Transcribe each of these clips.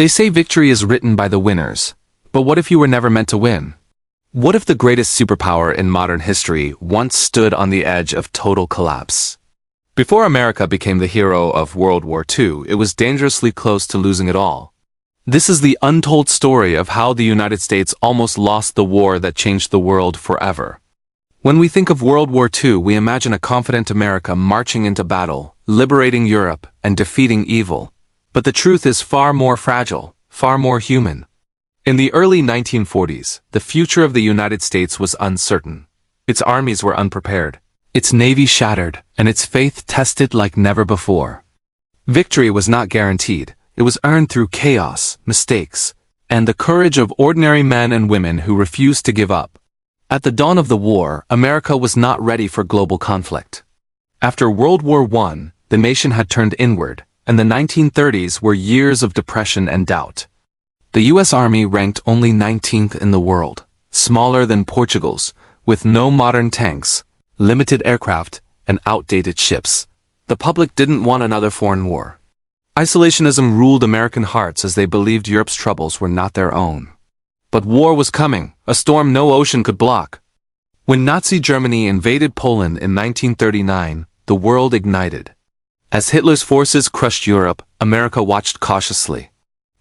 They say victory is written by the winners. But what if you were never meant to win? What if the greatest superpower in modern history once stood on the edge of total collapse? Before America became the hero of World War II, it was dangerously close to losing it all. This is the untold story of how the United States almost lost the war that changed the world forever. When we think of World War II, we imagine a confident America marching into battle, liberating Europe, and defeating evil. But the truth is far more fragile, far more human. In the early 1940s, the future of the United States was uncertain. Its armies were unprepared, its navy shattered, and its faith tested like never before. Victory was not guaranteed. It was earned through chaos, mistakes, and the courage of ordinary men and women who refused to give up. At the dawn of the war, America was not ready for global conflict. After World War I, the nation had turned inward, and the 1930s were years of depression and doubt. The U.S. Army ranked only 19th in the world, smaller than Portugal's, with no modern tanks, limited aircraft, and outdated ships. The public didn't want another foreign war. Isolationism ruled American hearts as they believed Europe's troubles were not their own. But war was coming, a storm no ocean could block. When Nazi Germany invaded Poland in 1939, the world ignited. As Hitler's forces crushed Europe, America watched cautiously.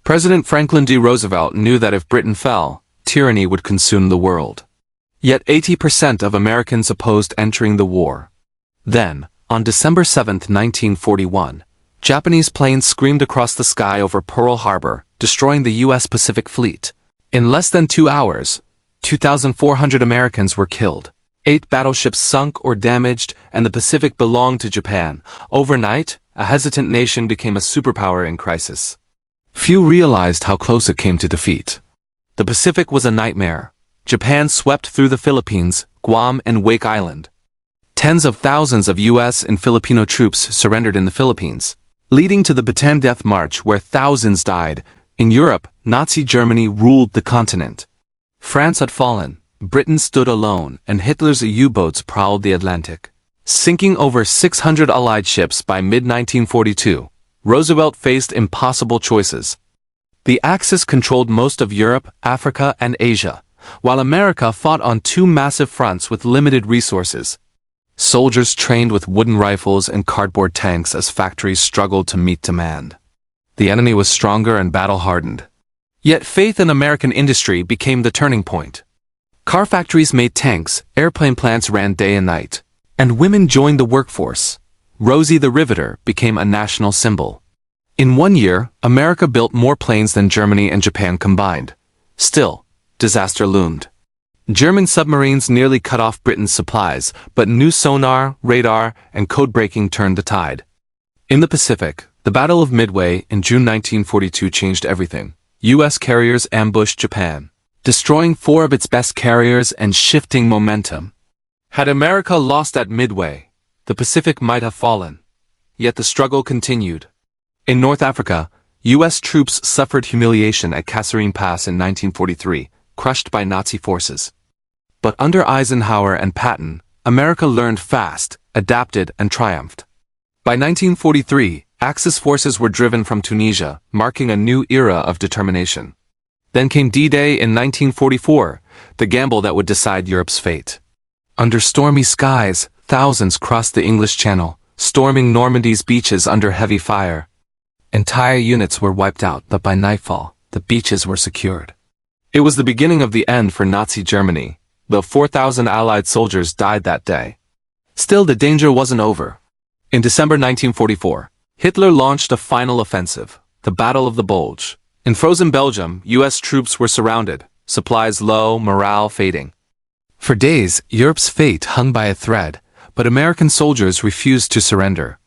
President Franklin D. Roosevelt knew that if Britain fell, tyranny would consume the world. Yet 80% of Americans opposed entering the war. Then, on December 7, 1941, Japanese planes screamed across the sky over Pearl Harbor, destroying the U.S. Pacific Fleet. In less than 2 hours, 2,400 Americans were killed. 8 battleships sunk or damaged, and the Pacific belonged to Japan. Overnight, a hesitant nation became a superpower in crisis. Few realized how close it came to defeat. The Pacific was a nightmare. Japan swept through the Philippines, Guam, and Wake Island. Tens of thousands of U.S. and Filipino troops surrendered in the Philippines, leading to the Bataan Death March where thousands died. In Europe, Nazi Germany ruled the continent. France had fallen, Britain stood alone, and Hitler's U-boats prowled the Atlantic. Sinking over 600 Allied ships by mid-1942, Roosevelt faced impossible choices. The Axis controlled most of Europe, Africa, and Asia, while America fought on 2 massive fronts with limited resources. Soldiers trained with wooden rifles and cardboard tanks as factories struggled to meet demand. The enemy was stronger and battle-hardened. Yet faith in American industry became the turning point. Car factories made tanks, airplane plants ran day and night, and women joined the workforce. Rosie the Riveter became a national symbol. In 1 year, America built more planes than Germany and Japan combined. Still, disaster loomed. German submarines nearly cut off Britain's supplies, but new sonar, radar, and code-breaking turned the tide. In the Pacific, the Battle of Midway in June 1942 changed everything. U.S. carriers ambushed Japan, destroying 4 of its best carriers and shifting momentum. Had America lost at Midway, the Pacific might have fallen. Yet the struggle continued. In North Africa, U.S. troops suffered humiliation at Kasserine Pass in 1943, crushed by Nazi forces. But under Eisenhower and Patton, America learned fast, adapted, and triumphed. By 1943, Axis forces were driven from Tunisia, marking a new era of determination. Then came D-Day in 1944, the gamble that would decide Europe's fate. Under stormy skies, thousands crossed the English Channel, storming Normandy's beaches under heavy fire. Entire units were wiped out, but by nightfall, the beaches were secured. It was the beginning of the end for Nazi Germany, though 4,000 Allied soldiers died that day. Still, the danger wasn't over. In December 1944, Hitler launched a final offensive, the Battle of the Bulge. In frozen Belgium, U.S. troops were surrounded, supplies low, morale fading. For days, Europe's fate hung by a thread, but American soldiers refused to surrender.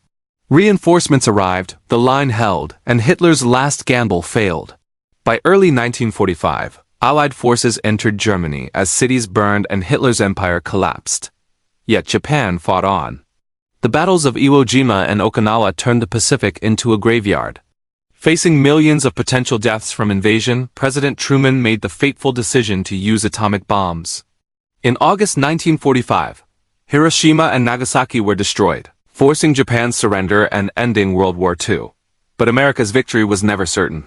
Reinforcements arrived, the line held, and Hitler's last gamble failed. By early 1945, Allied forces entered Germany as cities burned and Hitler's empire collapsed. Yet Japan fought on. The battles of Iwo Jima and Okinawa turned the Pacific into a graveyard. Facing millions of potential deaths from invasion, President Truman made the fateful decision to use atomic bombs. In August 1945, Hiroshima and Nagasaki were destroyed, forcing Japan's surrender and ending World War II. But America's victory was never certain.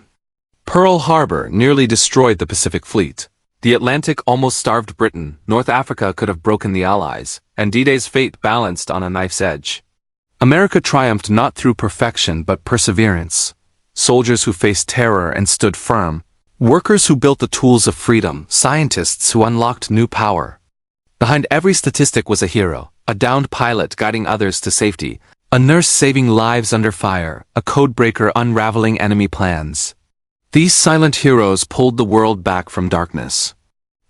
Pearl Harbor nearly destroyed the Pacific Fleet. The Atlantic almost starved Britain, North Africa could have broken the Allies, and D-Day's fate balanced on a knife's edge. America triumphed not through perfection but perseverance. Soldiers who faced terror and stood firm. Workers who built the tools of freedom, scientists who unlocked new power. Behind every statistic was a hero, a downed pilot guiding others to safety, a nurse saving lives under fire, a codebreaker unraveling enemy plans. These silent heroes pulled the world back from darkness.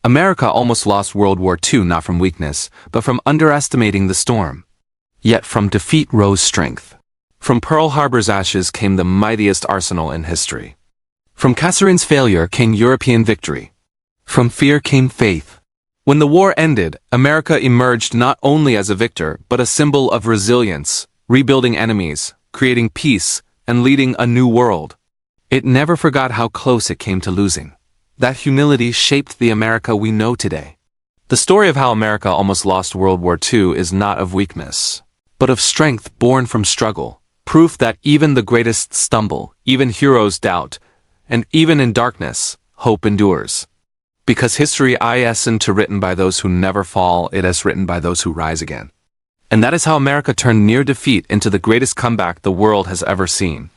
America almost lost World War II not from weakness, but from underestimating the storm. Yet from defeat rose strength. From Pearl Harbor's ashes came the mightiest arsenal in history. From Kasserin's failure came European victory. From fear came faith. When the war ended, America emerged not only as a victor, but a symbol of resilience, rebuilding enemies, creating peace, and leading a new world. It never forgot how close it came to losing. That humility shaped the America we know today. The story of how America almost lost World War II is not of weakness, but of strength born from struggle, proof that even the greatest stumble, even heroes doubt, and even in darkness, hope endures. Because history isn't written by those who never fall, it is written by those who rise again. And that is how America turned near defeat into the greatest comeback the world has ever seen.